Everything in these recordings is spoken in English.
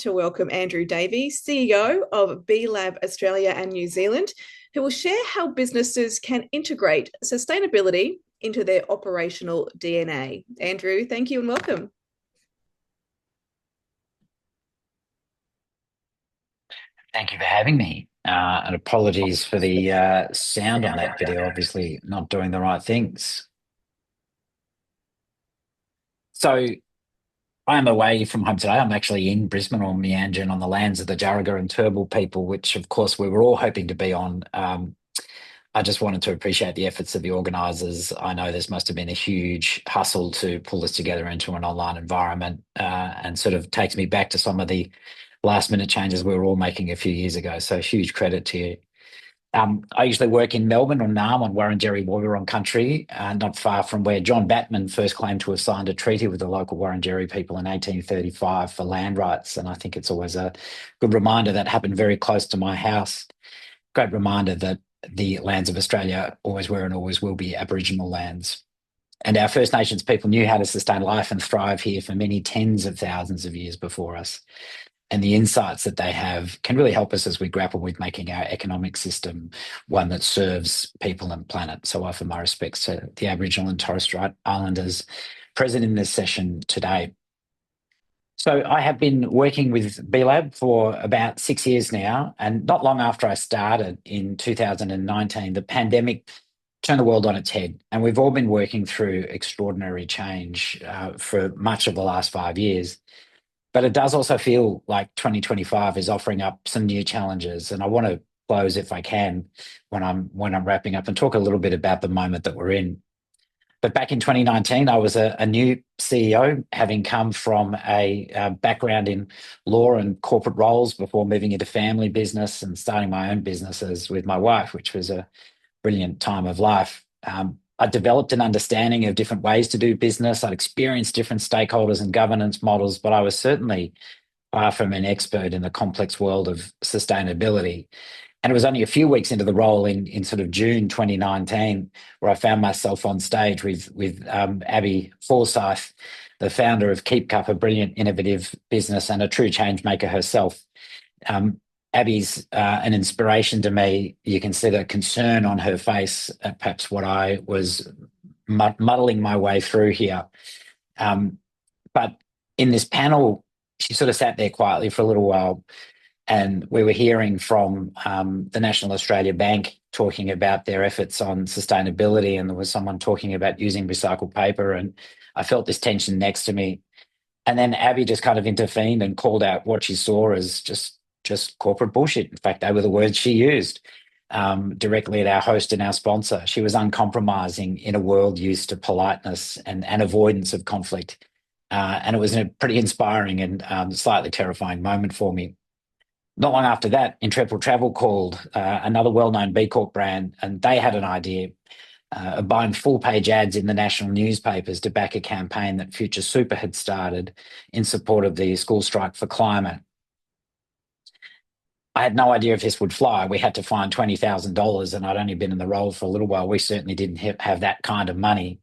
to welcome Andrew Davies, CEO of B Lab Australia and New Zealand, who will share how businesses can integrate sustainability into their operational DNA. Andrew, thank you and welcome. Thank you for having me. And apologies for the sound on that video, obviously not doing the right things. So I'm away from home today. I'm actually in Brisbane or Meanjin on the lands of the Jaraga and Turrbal people, which of course we were all hoping to be on. I just wanted to appreciate the efforts of the organisers. I know this must have been a huge hustle to pull this together into an online environment, and sort of takes me back to some of the last minute changes we were all making a few years ago. So huge credit to you. I usually work in Melbourne or Naarm on Wurundjeri Woi-wurrung country, not far from where John Batman first claimed to have signed a treaty with the local Wurundjeri people in 1835 for land rights. And I think it's always a good reminder that happened very close to my house. Great reminder that the lands of Australia always were and always will be Aboriginal lands. And our First Nations people knew how to sustain life and thrive here for many tens of thousands of years before us. And the insights that they have can really help us as we grapple with making our economic system one that serves people and planet. So I offer my respects to the Aboriginal and Torres Strait Islanders present in this session today. So I have been working with B Lab for about 6 years now, and not long after I started in 2019, the pandemic turned the world on its head, and we've all been working through extraordinary change for much of the last 5 years. But it does also feel like 2025 is offering up some new challenges, and I want to close, if I can, when I'm wrapping up, and talk a little bit about the moment that we're in. But back in 2019, I was a new CEO, having come from a background in law and corporate roles before moving into family business and starting my own businesses with my wife, which was a brilliant time of life. I developed an understanding of different ways to do business. I'd experienced different stakeholders and governance models, but I was certainly far from an expert in the complex world of sustainability. And it was only a few weeks into the role in sort of June 2019 where I found myself on stage with Abby Forsyth, the founder of Keep Cup, a brilliant, innovative business and a true change maker herself. Abby's an inspiration to me. You can see the concern on her face at perhaps what I was muddling my way through here. But in this panel, she sort of sat there quietly for a little while, and we were hearing from the National Australia Bank talking about their efforts on sustainability, and there was someone talking about using recycled paper, and I felt this tension next to me. And then Abby just kind of intervened and called out what she saw as just corporate bullshit. In fact, they were the words she used directly at our host and our sponsor. She was uncompromising in a world used to politeness and avoidance of conflict. And it was a pretty inspiring and slightly terrifying moment for me. Not long after that, Intrepid Travel called, another well-known B Corp brand, and they had an idea of buying full-page ads in the national newspapers to back a campaign that Future Super had started in support of the school strike for climate. I had no idea if this would fly. We had to find $20,000, and I'd only been in the role for a little while. We certainly didn't have that kind of money.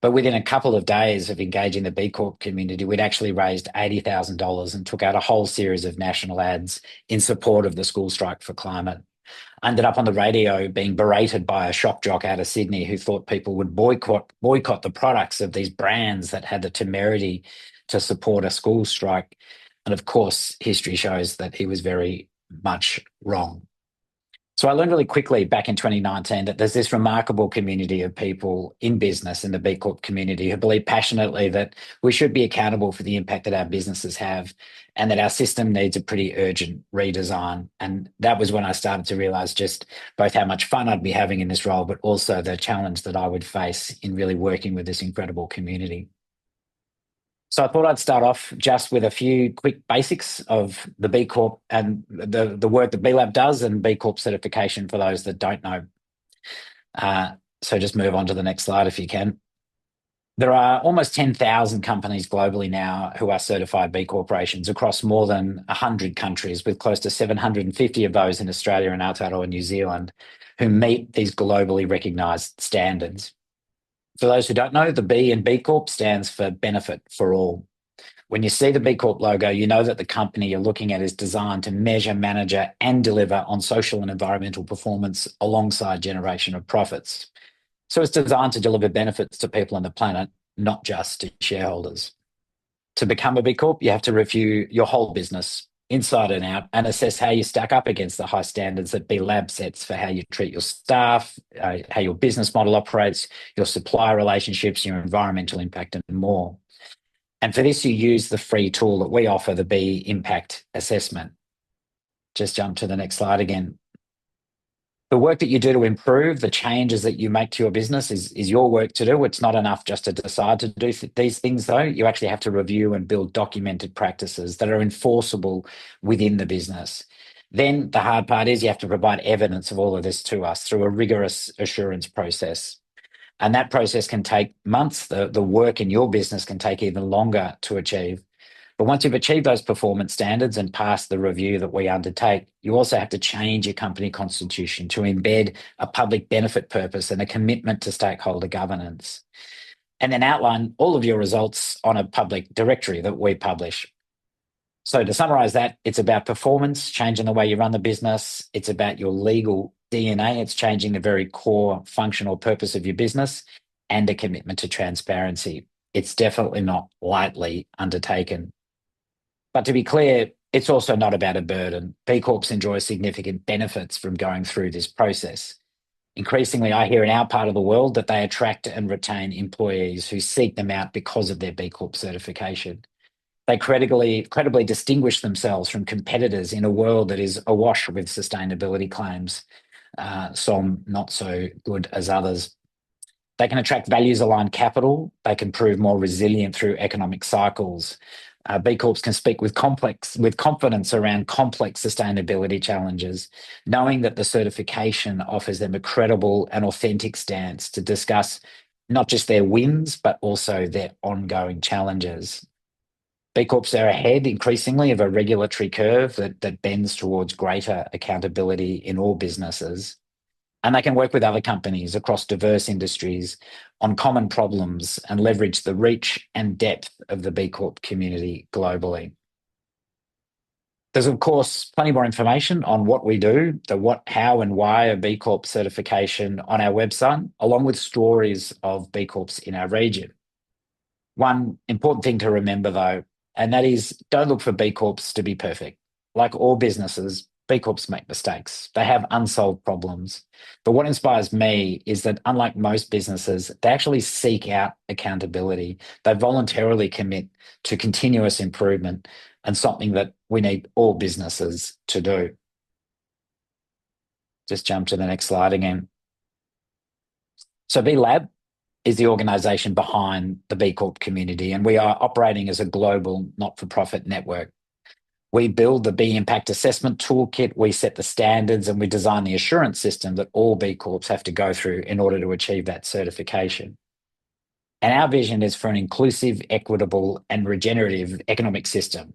But within a couple of days of engaging the B Corp community, we'd actually raised $80,000 and took out a whole series of national ads in support of the school strike for climate. I ended up on the radio being berated by a shock jock out of Sydney who thought people would boycott the products of these brands that had the temerity to support a school strike. And of course, history shows that he was very much wrong. So I learned really quickly back in 2019 that there's this remarkable community of people in business, in the B Corp community, who believe passionately that we should be accountable for the impact that our businesses have, and that our system needs a pretty urgent redesign. And that was when I started to realise just both how much fun I'd be having in this role, but also the challenge that I would face in really working with this incredible community. So I thought I'd start off just with a few quick basics of the B Corp and the work that B Lab does, and B Corp certification for those that don't know. So just move on to the next slide if you can. There are almost 10,000 companies globally now who are certified B Corporations across more than 100 countries, with close to 750 of those in Australia and Aotearoa, New Zealand, who meet these globally recognised standards. For those who don't know, the B in B Corp stands for benefit for all. When you see the B Corp logo, you know that the company you're looking at is designed to measure, manage, and deliver on social and environmental performance alongside generation of profits. So it's designed to deliver benefits to people on the planet, not just to shareholders. To become a B Corp, you have to review your whole business inside and out and assess how you stack up against the high standards that B Lab sets for how you treat your staff, how your business model operates, your supplier relationships, your environmental impact, and more. And for this, you use the free tool that we offer, the B Impact Assessment. Just jump to the next slide again. The work that you do to improve, the changes that you make to your business is your work to do. It's not enough just to decide to do these things, though. You actually have to review and build documented practices that are enforceable within the business. Then the hard part is you have to provide evidence of all of this to us through a rigorous assurance process. And that process can take months. The work in your business can take even longer to achieve. But once you've achieved those performance standards and passed the review that we undertake, you also have to change your company constitution to embed a public benefit purpose and a commitment to stakeholder governance. And then outline all of your results on a public directory that we publish. So to summarize that, it's about performance, changing the way you run the business. It's about your legal DNA. It's changing the very core functional purpose of your business and a commitment to transparency. It's definitely not lightly undertaken. But to be clear, it's also not about a burden. B Corps enjoy significant benefits from going through this process. Increasingly, I hear in our part of the world that they attract and retain employees who seek them out because of their B Corp certification. They credibly distinguish themselves from competitors in a world that is awash with sustainability claims, some not so good as others. They can attract values-aligned capital. They can prove more resilient through economic cycles. B Corps can speak with confidence around complex sustainability challenges, knowing that the certification offers them a credible and authentic stance to discuss not just their wins, but also their ongoing challenges. B Corps are ahead increasingly of a regulatory curve that bends towards greater accountability in all businesses. And they can work with other companies across diverse industries on common problems and leverage the reach and depth of the B Corp community globally. There's, of course, plenty more information on what we do, the what, how, and why of B Corp certification on our website, along with stories of B Corps in our region. One important thing to remember, though, and that is don't look for B Corps to be perfect. Like all businesses, B Corps make mistakes. They have unsolved problems. But what inspires me is that unlike most businesses, they actually seek out accountability. They voluntarily commit to continuous improvement and something that we need all businesses to do. Just jump to the next slide again. So B Lab is the organisation behind the B Corp community, and we are operating as a global not-for-profit network. We build the B Impact Assessment Toolkit, we set the standards, and we design the assurance system that all B Corps have to go through in order to achieve that certification. And our vision is for an inclusive, equitable, and regenerative economic system.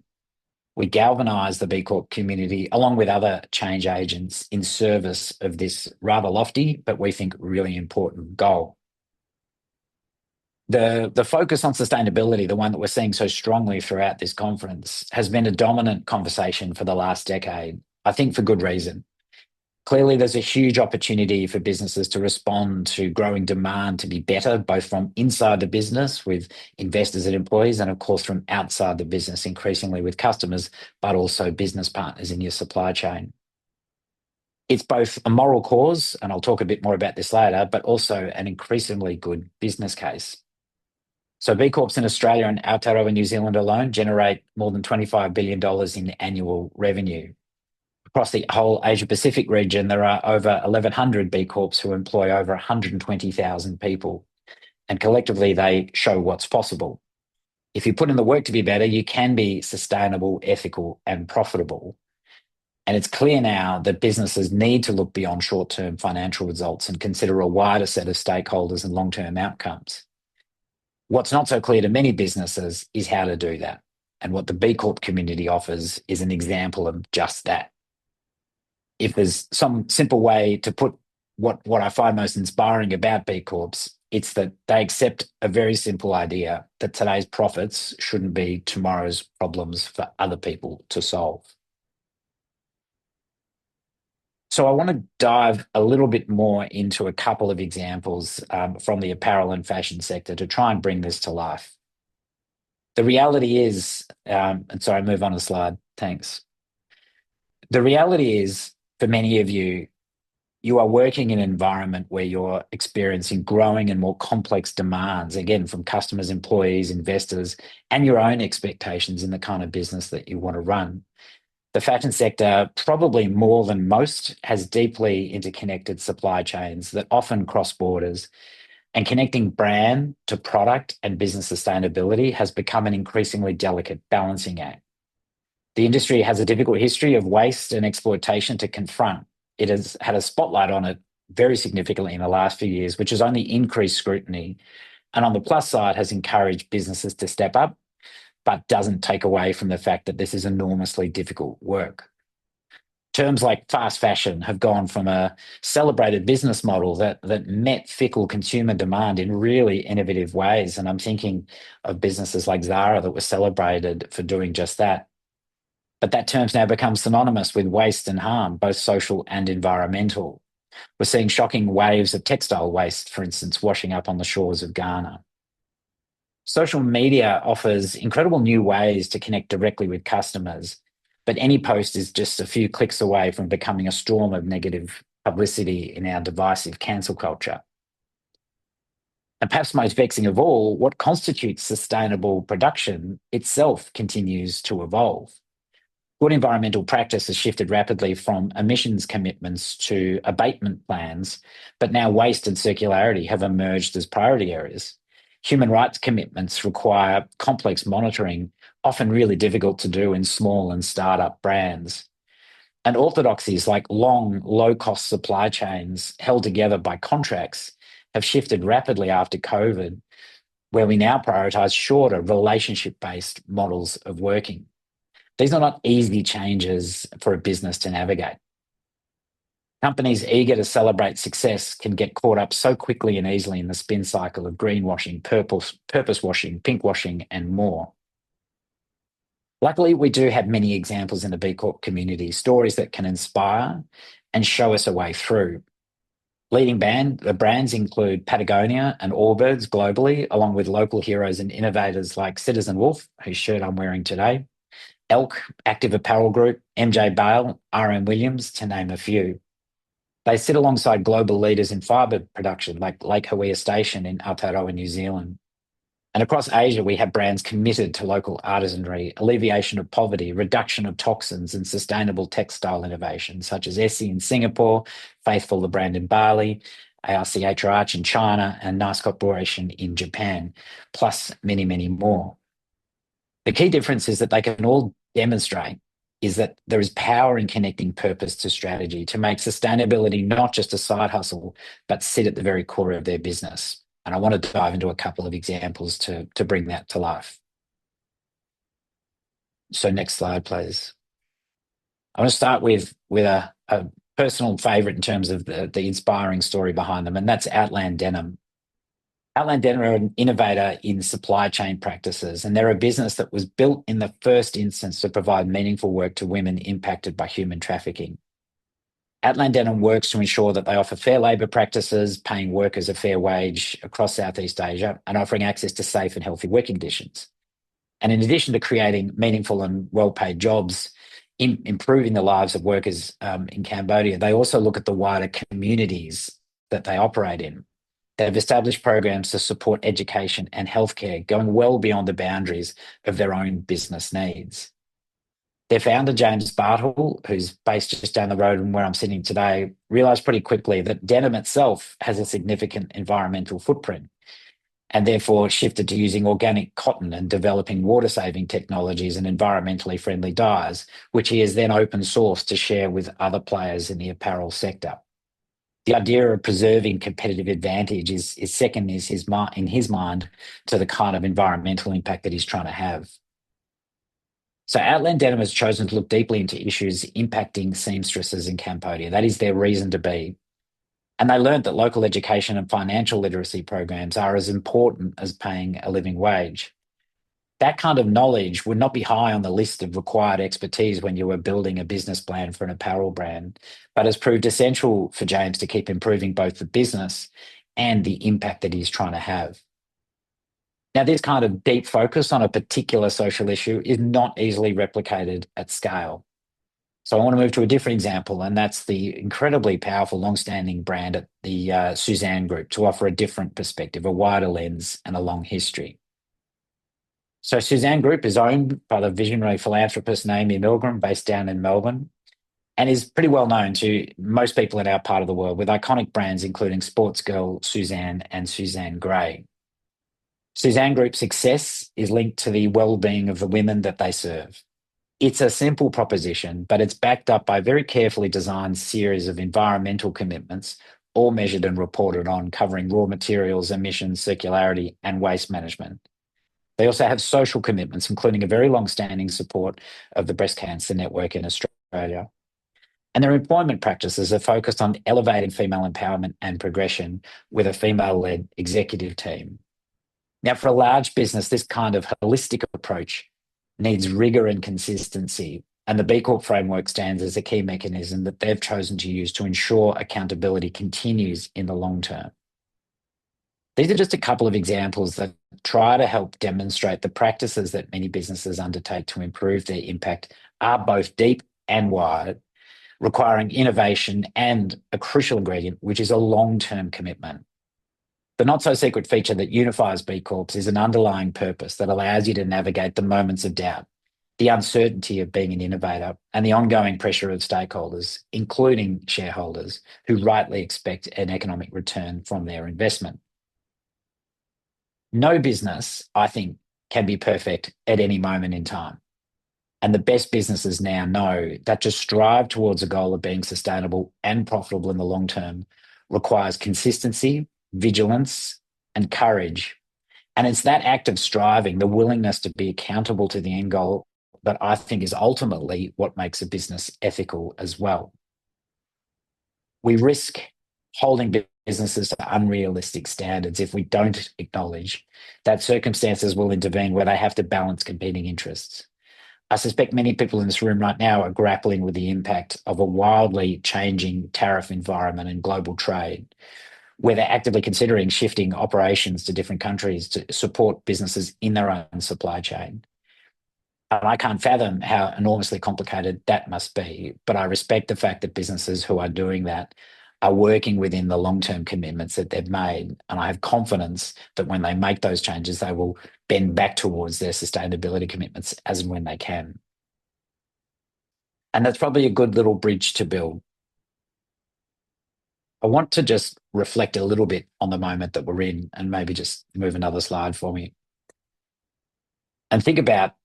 We galvanise the B Corp community along with other change agents in service of this rather lofty, but we think really important goal. The focus on sustainability, the one that we're seeing so strongly throughout this conference, has been a dominant conversation for the last decade, I think for good reason. Clearly, there's a huge opportunity for businesses to respond to growing demand to be better, both from inside the business with investors and employees, and of course from outside the business, increasingly with customers, but also business partners in your supply chain. It's both a moral cause, and I'll talk a bit more about this later, but also an increasingly good business case. So B Corps in Australia and Aotearoa New Zealand alone generate more than $25 billion in annual revenue. Across the whole Asia-Pacific region, there are over 1,100 B Corps who employ over 120,000 people. And collectively, they show what's possible. If you put in the work to be better, you can be sustainable, ethical, and profitable. And it's clear now that businesses need to look beyond short-term financial results and consider a wider set of stakeholders and long-term outcomes. What's not so clear to many businesses is how to do that. And what the B Corp community offers is an example of just that. If there's some simple way to put what I find most inspiring about B Corps, It's that they accept a very simple idea that today's profits shouldn't be tomorrow's problems for other people to solve. So I want to dive a little bit more into a couple of examples from the apparel and fashion sector to try and bring this to life. The reality is, and sorry, move on to the slide. Thanks. The reality is, for many of you, you are working in an environment where you're experiencing growing and more complex demands, again, from customers, employees, investors, and your own expectations in the kind of business that you want to run. The fashion sector, probably more than most, has deeply interconnected supply chains that often cross borders, and connecting brand to product and business sustainability has become an increasingly delicate balancing act. The industry has a difficult history of waste and exploitation to confront. It has had a spotlight on it very significantly in the last few years, which has only increased scrutiny. And on the plus side, has encouraged businesses to step up, but doesn't take away from the fact that this is enormously difficult work. Terms like fast fashion have gone from a celebrated business model that met fickle consumer demand in really innovative ways. And I'm thinking of businesses like Zara that were celebrated for doing just that. But that term's now become synonymous with waste and harm, both social and environmental. We're seeing shocking waves of textile waste, for instance, washing up on the shores of Ghana. Social media offers incredible new ways to connect directly with customers, but any post is just a few clicks away from becoming a storm of negative publicity in our divisive cancel culture. And perhaps most vexing of all, what constitutes sustainable production itself continues to evolve. Good environmental practice has shifted rapidly from emissions commitments to abatement plans, but now waste and circularity have emerged as priority areas. Human rights commitments require complex monitoring, often really difficult to do in small and startup brands. And orthodoxies like long, low-cost supply chains held together by contracts have shifted rapidly after COVID, where we now prioritise shorter, relationship-based models of working. These are not easy changes for a business to navigate. Companies eager to celebrate success can get caught up so quickly and easily in the spin cycle of greenwashing, purpose washing, pink washing, and more. Luckily, we do have many examples in the B Corp community, stories that can inspire and show us a way through. Leading brands include Patagonia and Allbirds globally, along with local heroes and innovators like Citizen Wolf, whose shirt I'm wearing today, Elk, Active Apparel Group, MJ Bale, RM Williams, to name a few. They sit alongside global leaders in fibre production like Lake Hawea Station in Aotearoa, New Zealand. And across Asia, we have brands committed to local artisanry, alleviation of poverty, reduction of toxins, and sustainable textile innovation, such as Essie in Singapore, Faithful, the brand in Bali, ARCHRH in China, and Nice Corporation in Japan, plus many, many more. The key difference is that they can all demonstrate is that there is power in connecting purpose to strategy to make sustainability not just a side hustle, but sit at the very core of their business. And I want to dive into a couple of examples to bring that to life. So next slide, please. I want to start with a personal favourite in terms of the inspiring story behind them, and that's Outland Denim. Outland Denim are an innovator in supply chain practices, and they're a business that was built in the first instance to provide meaningful work to women impacted by human trafficking. Outland Denim works to ensure that they offer fair labour practices, paying workers a fair wage across Southeast Asia, and offering access to safe and healthy working conditions. And in addition to creating meaningful and well-paid jobs, improving the lives of workers in Cambodia, they also look at the wider communities that they operate in. They've established programs to support education and healthcare, going well beyond the boundaries of their own business needs. Their founder, James Bartle, who's based just down the road from where I'm sitting today, realised pretty quickly that denim itself has a significant environmental footprint, and therefore shifted to using organic cotton and developing water-saving technologies and environmentally friendly dyes, which he has then open sourced to share with other players in the apparel sector. The idea of preserving competitive advantage is second in his mind to the kind of environmental impact that he's trying to have. So Outland Denim has chosen to look deeply into issues impacting seamstresses in Cambodia. That is their reason to be. And they learned that local education and financial literacy programs are as important as paying a living wage. That kind of knowledge would not be high on the list of required expertise when you were building a business plan for an apparel brand, but has proved essential for James to keep improving both the business and the impact that he's trying to have. Now, this kind of deep focus on a particular social issue is not easily replicated at scale. So I want to move to a different example, and that's the incredibly powerful, long-standing brand at the Suzanne Group to offer a different perspective, a wider lens, and a long history. So Suzanne Group is owned by the visionary philanthropist Naomi Milgram, based down in Melbourne, and is pretty well known to most people in our part of the world, with iconic brands including sports girl Suzanne and Suzanne Grey. Suzanne Group's success is linked to the well-being of the women that they serve. It's a simple proposition, but it's backed up by a very carefully designed series of environmental commitments, all measured and reported on, covering raw materials, emissions, circularity, and waste management. They also have social commitments, including a very long-standing support of the Breast Cancer Network in Australia. And their employment practices are focused on elevating female empowerment and progression with a female-led executive team. Now, for a large business, this kind of holistic approach needs rigor and consistency, and the B Corp framework stands as a key mechanism that they've chosen to use to ensure accountability continues in the long term. These are just a couple of examples that try to help demonstrate the practices that many businesses undertake to improve their impact are both deep and wide, requiring innovation and a crucial ingredient, which is a long-term commitment. The not-so-secret feature that unifies B Corps is an underlying purpose that allows you to navigate the moments of doubt, the uncertainty of being an innovator, and the ongoing pressure of stakeholders, including shareholders, who rightly expect an economic return from their investment. No business, I think, can be perfect at any moment in time. And the best businesses now know that to strive towards a goal of being sustainable and profitable in the long term requires consistency, vigilance, and courage. And it's that act of striving, the willingness to be accountable to the end goal, that I think is ultimately what makes a business ethical as well. We risk holding businesses to unrealistic standards if we don't acknowledge that circumstances will intervene where they have to balance competing interests. I suspect many people in this room right now are grappling with the impact of a wildly changing tariff environment and global trade, where they're actively considering shifting operations to different countries to support businesses in their own supply chain. And I can't fathom how enormously complicated that must be, but I respect the fact that businesses who are doing that are working within the long-term commitments that they've made. And I have confidence that when they make those changes, they will bend back towards their sustainability commitments as and when they can. And that's probably a good little bridge to build. I want to just reflect a little bit on the moment that we're in, and maybe just move another slide for me. And think about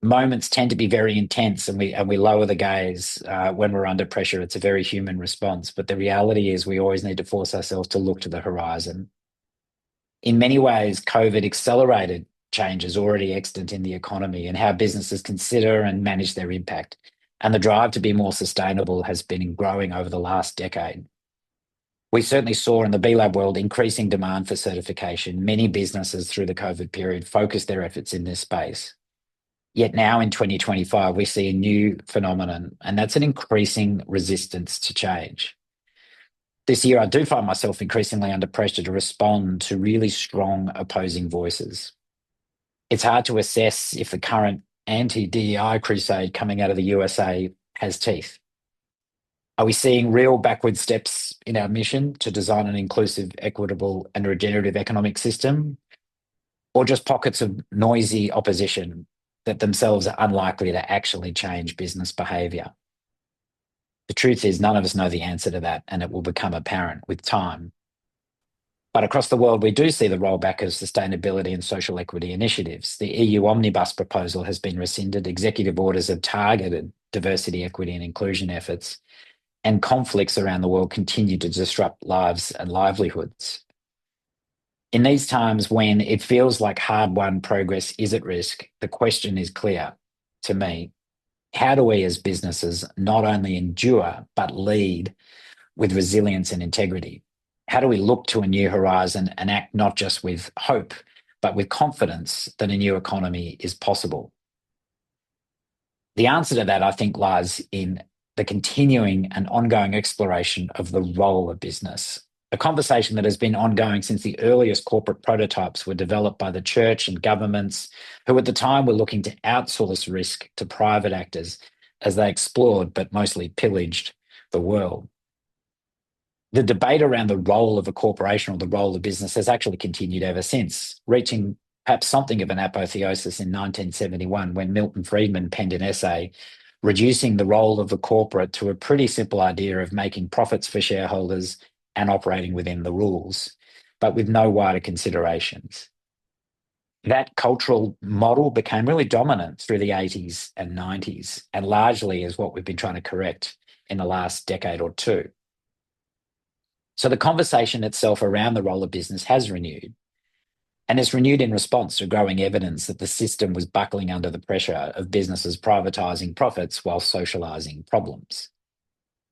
moments tend to be very intense, and we lower the gaze when we're under pressure. It's a very human response, but the reality is we always need to force ourselves to look to the horizon. In many ways, COVID accelerated changes already extant in the economy and how businesses consider and manage their impact. And the drive to be more sustainable has been growing over the last decade. We certainly saw in the B Lab world increasing demand for certification. Many businesses through the COVID period focused their efforts in this space. Yet now in 2025, we see a new phenomenon, and that's an increasing resistance to change. This year, I do find myself increasingly under pressure to respond to really strong opposing voices. It's hard to assess if the current anti-DEI crusade coming out of the USA has teeth. Are we seeing real backward steps in our mission to design an inclusive, equitable, and regenerative economic system, or just pockets of noisy opposition that themselves are unlikely to actually change business behaviour? The truth is, none of us know the answer to that, and it will become apparent with time. But across the world, we do see the rollback of sustainability and social equity initiatives. The EU Omnibus proposal has been rescinded, executive orders have targeted diversity, equity, and inclusion efforts, and conflicts around the world continue to disrupt lives and livelihoods. In these times when it feels like hard-won progress is at risk, the question is clear to me. How do we as businesses not only endure, but lead with resilience and integrity? How do we look to a new horizon and act not just with hope, but with confidence that a new economy is possible? The answer to that, I think, lies in the continuing and ongoing exploration of the role of business, a conversation that has been ongoing since the earliest corporate prototypes were developed by the church and governments, who at the time were looking to outsource risk to private actors as they explored but mostly pillaged the world. The debate around the role of a corporation or the role of business has actually continued ever since, reaching perhaps something of an apotheosis in 1971 when Milton Friedman penned an essay reducing the role of the corporate to a pretty simple idea of making profits for shareholders and operating within the rules, but with no wider considerations. That cultural model became really dominant through the 80s and 90s, and largely is what we've been trying to correct in the last decade or two. So the conversation itself around the role of business has renewed, and it's renewed in response to growing evidence that the system was buckling under the pressure of businesses privatising profits while socialising problems.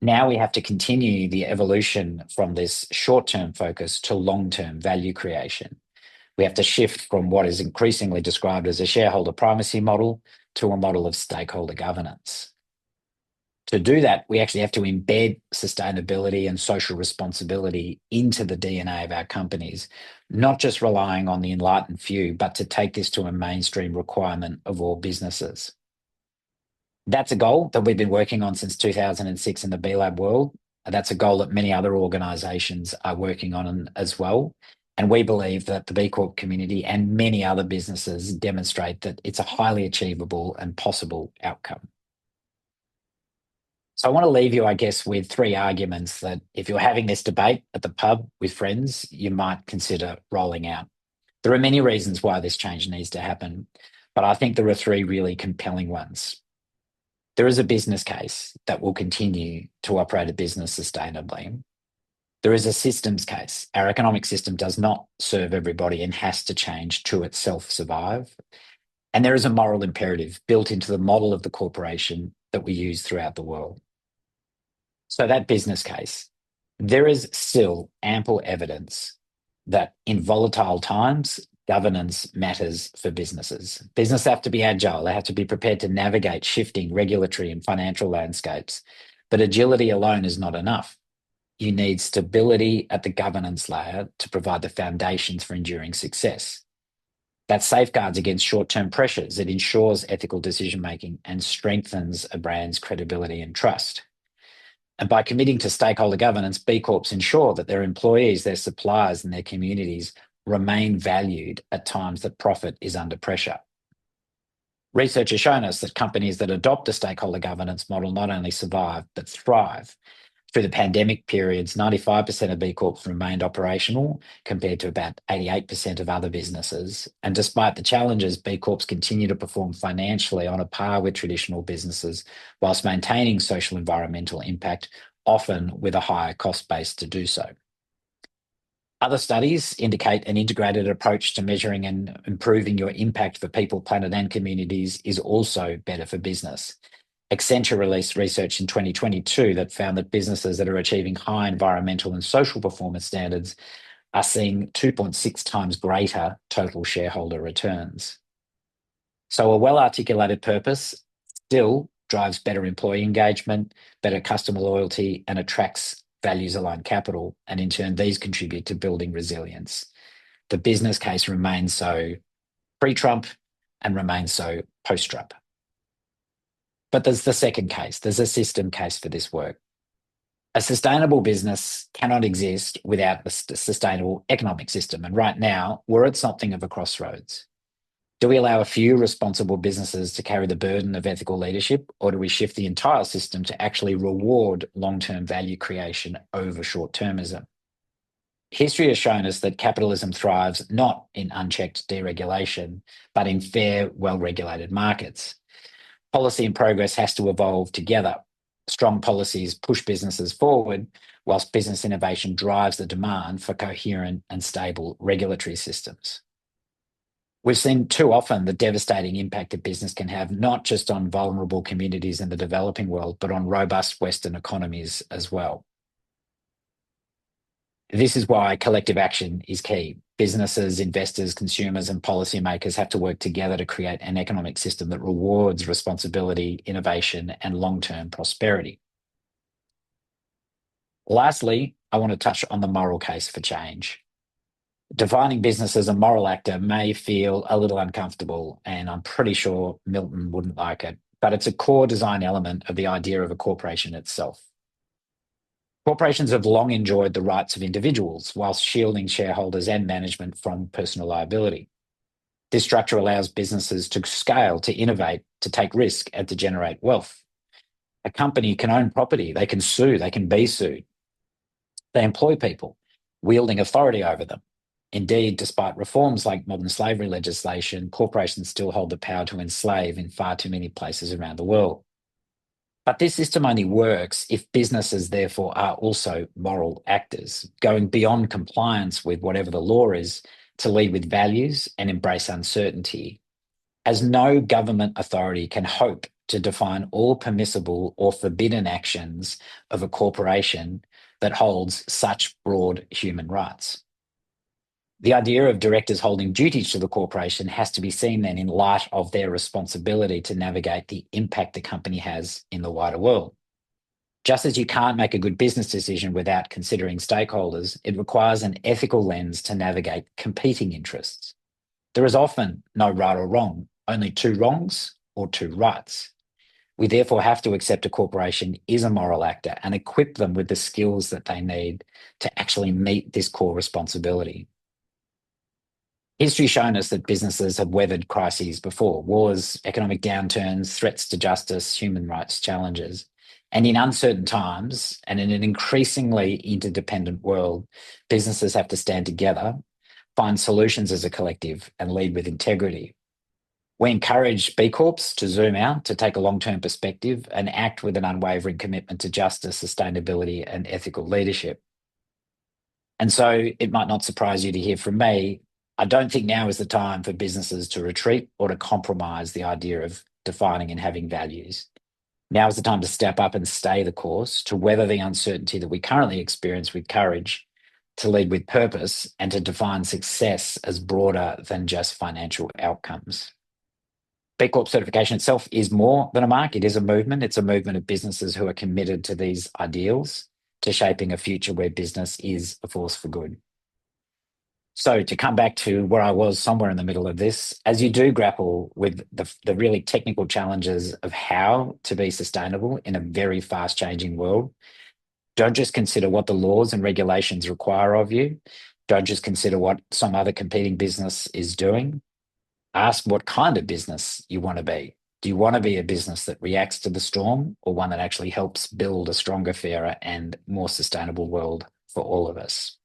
Now we have to continue the evolution from this short-term focus to long-term value creation. We have to shift from what is increasingly described as a shareholder primacy model to a model of stakeholder governance. To do that, we actually have to embed sustainability and social responsibility into the DNA of our companies, not just relying on the enlightened few, but to take this to a mainstream requirement of all businesses. That's a goal that we've been working on since 2006 in the B Lab world. That's a goal that many other organisations are working on as well. And we believe that the B Corp community and many other businesses demonstrate that it's a highly achievable and possible outcome. So I want to leave you, I guess, with three arguments that if you're having this debate at the pub with friends, you might consider rolling out. There are many reasons why this change needs to happen, but I think there are three really compelling ones. There is a business case that will continue to operate a business sustainably. There is a systems case. Our economic system does not serve everybody and has to change to itself survive. And there is a moral imperative built into the model of the corporation that we use throughout the world. So that business case, there is still ample evidence that in volatile times, governance matters for businesses. Businesses have to be agile. They have to be prepared to navigate shifting regulatory and financial landscapes. But agility alone is not enough. You need stability at the governance layer to provide the foundations for enduring success. That safeguards against short-term pressures. It ensures ethical decision-making and strengthens a brand's credibility and trust. And by committing to stakeholder governance, B Corps ensure that their employees, their suppliers, and their communities remain valued at times that profit is under pressure. Research has shown us that companies that adopt a stakeholder governance model not only survive, but thrive. Through the pandemic periods, 95% of B Corps remained operational compared to about 88% of other businesses. And despite the challenges, B Corps continue to perform financially on a par with traditional businesses whilst maintaining social environmental impact, often with a higher cost base to do so. Other studies indicate an integrated approach to measuring and improving your impact for people, planet, and communities is also better for business. Accenture released research in 2022 that found that businesses that are achieving high environmental and social performance standards are seeing 2.6 times greater total shareholder returns. So a well-articulated purpose still drives better employee engagement, better customer loyalty, and attracts values-aligned capital, and in turn, these contribute to building resilience. The business case remains so pre-Trump and remains so post-Trump. But there's the second case. There's a system case for this work. A sustainable business cannot exist without a sustainable economic system. And right now, we're at something of a crossroads. Do we allow a few responsible businesses to carry the burden of ethical leadership, or do we shift the entire system to actually reward long-term value creation over short-termism? History has shown us that capitalism thrives not in unchecked deregulation, but in fair, well-regulated markets. Policy and progress has to evolve together. Strong policies push businesses forward, whilst business innovation drives the demand for coherent and stable regulatory systems. We've seen too often the devastating impact that business can have, not just on vulnerable communities in the developing world, but on robust Western economies as well. This is why collective action is key. Businesses, investors, consumers, and policymakers have to work together to create an economic system that rewards responsibility, innovation, and long-term prosperity. Lastly, I want to touch on the moral case for change. Defining business as a moral actor may feel a little uncomfortable, and I'm pretty sure Milton wouldn't like it, but it's a core design element of the idea of a corporation itself. Corporations have long enjoyed the rights of individuals whilst shielding shareholders and management from personal liability. This structure allows businesses to scale, to innovate, to take risk, and to generate wealth. A company can own property, they can sue, they can be sued. They employ people, wielding authority over them. Indeed, despite reforms like modern slavery legislation, corporations still hold the power to enslave in far too many places around the world. But this system only works if businesses, therefore, are also moral actors, going beyond compliance with whatever the law is to lead with values and embrace uncertainty, as no government authority can hope to define all permissible or forbidden actions of a corporation that holds such broad human rights. The idea of directors holding duties to the corporation has to be seen then in light of their responsibility to navigate the impact the company has in the wider world. Just as you can't make a good business decision without considering stakeholders, it requires an ethical lens to navigate competing interests. There is often no right or wrong, only two wrongs or two rights. We therefore have to accept a corporation is a moral actor and equip them with the skills that they need to actually meet this core responsibility. History's shown us that businesses have weathered crises before: wars, economic downturns, threats to justice, human rights challenges. And in uncertain times and in an increasingly interdependent world, businesses have to stand together, find solutions as a collective, and lead with integrity. We encourage B Corps to zoom out, to take a long-term perspective, and act with an unwavering commitment to justice, sustainability, and ethical leadership. And so it might not surprise you to hear from me, I don't think now is the time for businesses to retreat or to compromise the idea of defining and having values. Now is the time to step up and stay the course, to weather the uncertainty that we currently experience with courage, to lead with purpose, and to define success as broader than just financial outcomes. B Corp certification itself is more than a mark. It is a movement. It's a movement of businesses who are committed to these ideals, to shaping a future where business is a force for good. So to come back to where I was somewhere in the middle of this, as you do grapple with the really technical challenges of how to be sustainable in a very fast changing world, don't just consider what the laws and regulations require of you. Don't just consider what some other competing business is doing. Ask what kind of business you want to be. Do you want to be a business that reacts to the storm, or one that actually helps build a stronger, fairer, and more sustainable world for all of us?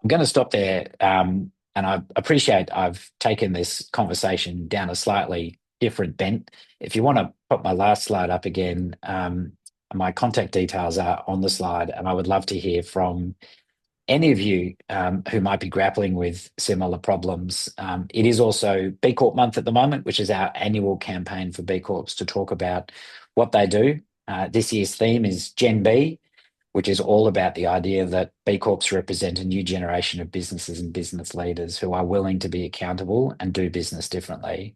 I'm going to stop there, and I appreciate I've taken this conversation down a slightly different bent. If you want to put my last slide up again, my contact details are on the slide, and I would love to hear from any of you who might be grappling with similar problems. It is also B Corp month at the moment, which is our annual campaign for B Corps to talk about what they do. This year's theme is Gen B, which is all about the idea that B Corps represent a new generation of businesses and business leaders who are willing to be accountable and do business differently.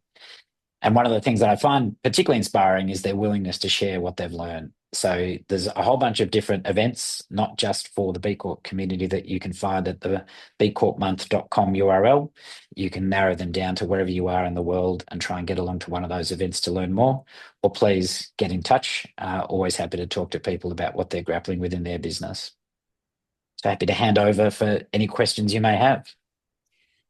And one of the things that I find particularly inspiring is their willingness to share what they've learned. So there's a whole bunch of different events, not just for the B Corp community, that you can find at the bcorpmonth.com URL. You can narrow them down to wherever you are in the world and try and get along to one of those events to learn more. Or please get in touch. Always happy to talk to people about what they're grappling with in their business. So happy to hand over for any questions you may have.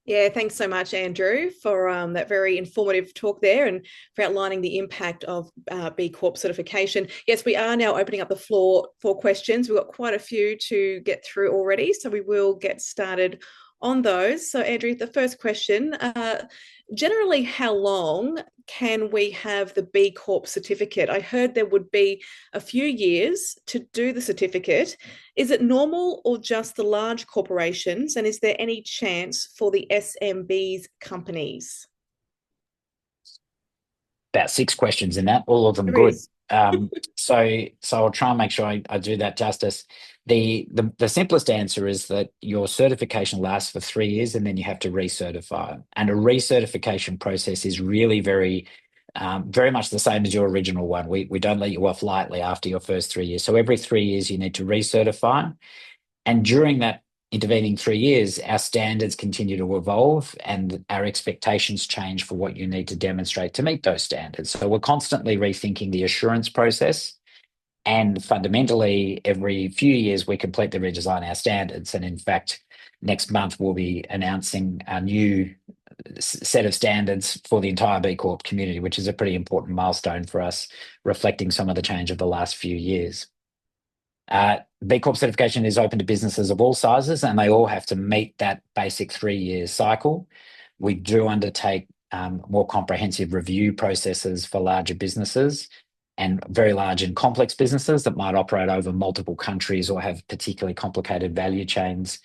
Yeah, thanks so much, Andrew, for that very informative talk there and for outlining the impact of B Corp certification. Yes, we are now opening up the floor for questions. We've got quite a few to get through already, so we will get started on those. So, Andrew, the first question, generally, how long can we have the B Corp certificate? I heard there would be a few years to do the certificate. Is it normal or just the large corporations? And is there any chance for the SMBs companies? About 6 questions in that, all of them There good. is. So I'll try and make sure I do that justice. The simplest answer is that your certification lasts for 3 years and then you have to recertify. And a recertification process is really very much the same as your original one. We don't let you off lightly after your first 3 years. So every 3 years you need to recertify. And during that intervening 3 years, our standards continue to evolve and our expectations change for what you need to demonstrate to meet those standards. So we're constantly rethinking the assurance process. And fundamentally, every few years, we completely redesign our standards. And in fact, next month, we'll be announcing a new set of standards for the entire B Corp community, which is a pretty important milestone for us, reflecting some of the change of the last few years. B Corp certification is open to businesses of all sizes, and they all have to meet that basic 3 year cycle. We do undertake more comprehensive review processes for larger businesses and very large and complex businesses that might operate over multiple countries or have particularly complicated value chains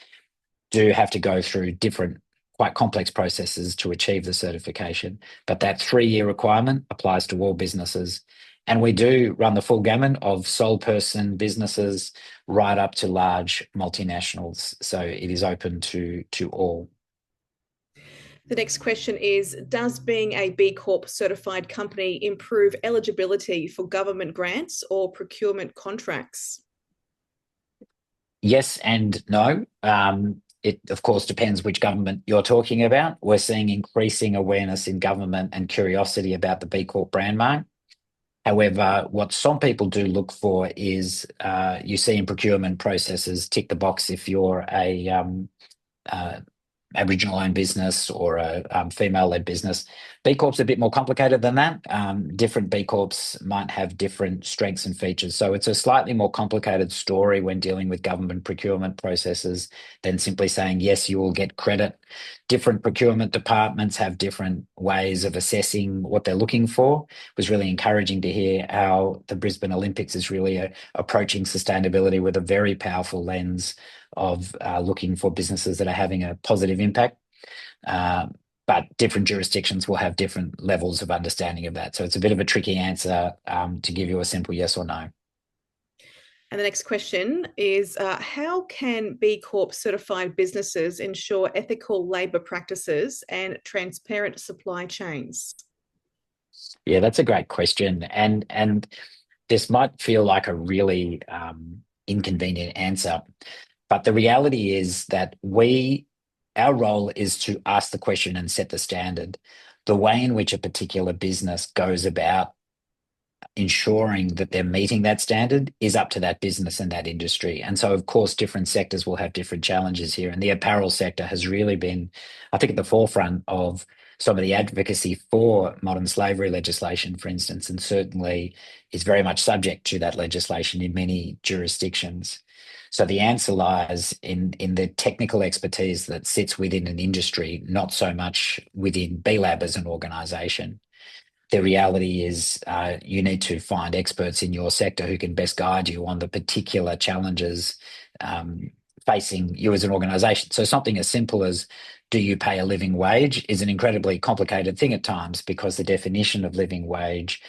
do have to go through different, quite complex processes to achieve the certification. But that 3 year requirement applies to all businesses. And we do run the full gamut of sole person businesses right up to large multinationals. So it is open to all. The next question is, does being a B Corp certified company improve eligibility for government grants or procurement contracts? Yes and no. It, of course, depends which government you're talking about. We're seeing increasing awareness in government and curiosity about the B Corp brand mark. However, what some people do look for is you see in procurement processes, tick the box if you're a Aboriginal-owned business or a female-led business. B Corp's a bit more complicated than that. Different B Corps might have different strengths and features. So it's a slightly more complicated story when dealing with government procurement processes than simply saying, yes, you will get credit. Different procurement departments have different ways of assessing what they're looking for. It was really encouraging to hear how the Brisbane Olympics is really approaching sustainability with a very powerful lens of looking for businesses that are having a positive impact. But different jurisdictions will have different levels of understanding of that. So it's a bit of a tricky answer to give you a simple yes or no. And the next question is, how can B Corp certified businesses ensure ethical labour practices and transparent supply chains? Yeah, that's a great question. And this might feel like a really inconvenient answer. But the reality is that our role is to ask the question and set the standard. The way in which a particular business goes about ensuring that they're meeting that standard is up to that business and that industry. And so, of course, different sectors will have different challenges here. And the apparel sector has really been, I think, at the forefront of some of the advocacy for modern slavery legislation, for instance, and certainly is very much subject to that legislation in many jurisdictions. So the answer lies in the technical expertise that sits within an industry, not so much within B Lab as an organisation. The reality is you need to find experts in your sector who can best guide you on the particular challenges facing you as an organisation. So something as simple as, do you pay a living wage, is an incredibly complicated thing at times because the definition of living wage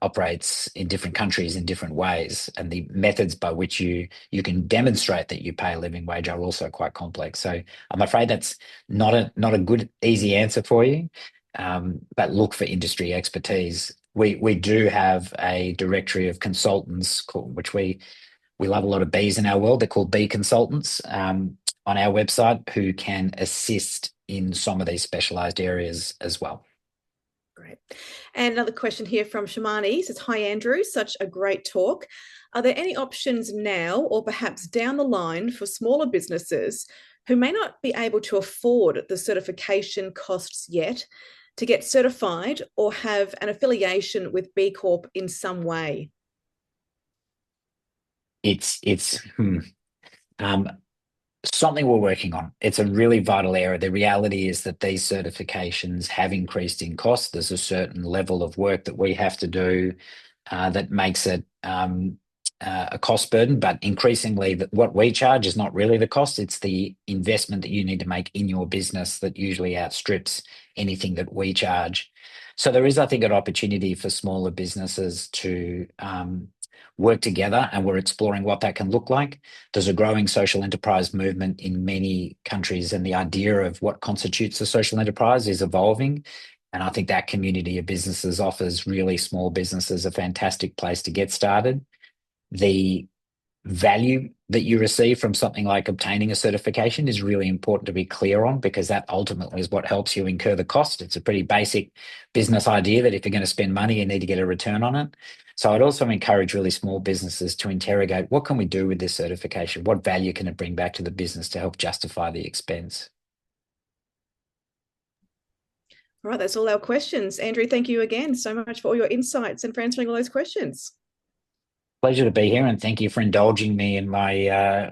operates in different countries in different ways, and the methods by which you can demonstrate that you pay a living wage are also quite complex. So I'm afraid that's not a good, easy answer for you. But look for industry expertise. We do have a directory of consultants, which we love a lot of Bs in our world. They're called B consultants on our website who can assist in some of these specialised areas as well. Great. And another question here from Shamani says, hi, Andrew, such a great talk. Are there any options now or perhaps down the line for smaller businesses who may not be able to afford the certification costs yet to get certified or have an affiliation with B Corp in some way? It's something we're working on. It's a really vital area. The reality is that these certifications have increased in cost. There's a certain level of work that we have to do that makes it a cost burden, but increasingly what we charge is not really the cost. It's the investment that you need to make in your business that usually outstrips anything that we charge. So there is, I think, an opportunity for smaller businesses to work together, and we're exploring what that can look like. There's a growing social enterprise movement in many countries, and the idea of what constitutes a social enterprise is evolving. And I think that community of businesses offers really small businesses a fantastic place to get started. The value that you receive from something like obtaining a certification is really important to be clear on, because that ultimately is what helps you incur the cost. It's a pretty basic business idea that if you're going to spend money, you need to get a return on it. So I'd also encourage really small businesses to interrogate, what can we do with this certification? What value can it bring back to the business to help justify the expense? All right, that's all our questions. Andrew, thank you again so much for all your insights and for answering all those questions. Pleasure to be here, and thank you for indulging me in my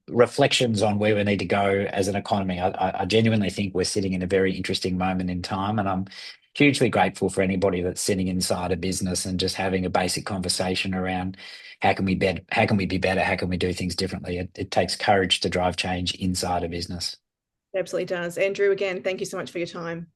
reflections on where we need to go as an economy. I genuinely think we're sitting in a very interesting moment in time, and I'm hugely grateful for anybody that's sitting inside a business and just having a basic conversation around how can we be better, how can we do things differently. It takes courage to drive change inside a business. It absolutely does. Andrew, again, thank you so much for your time.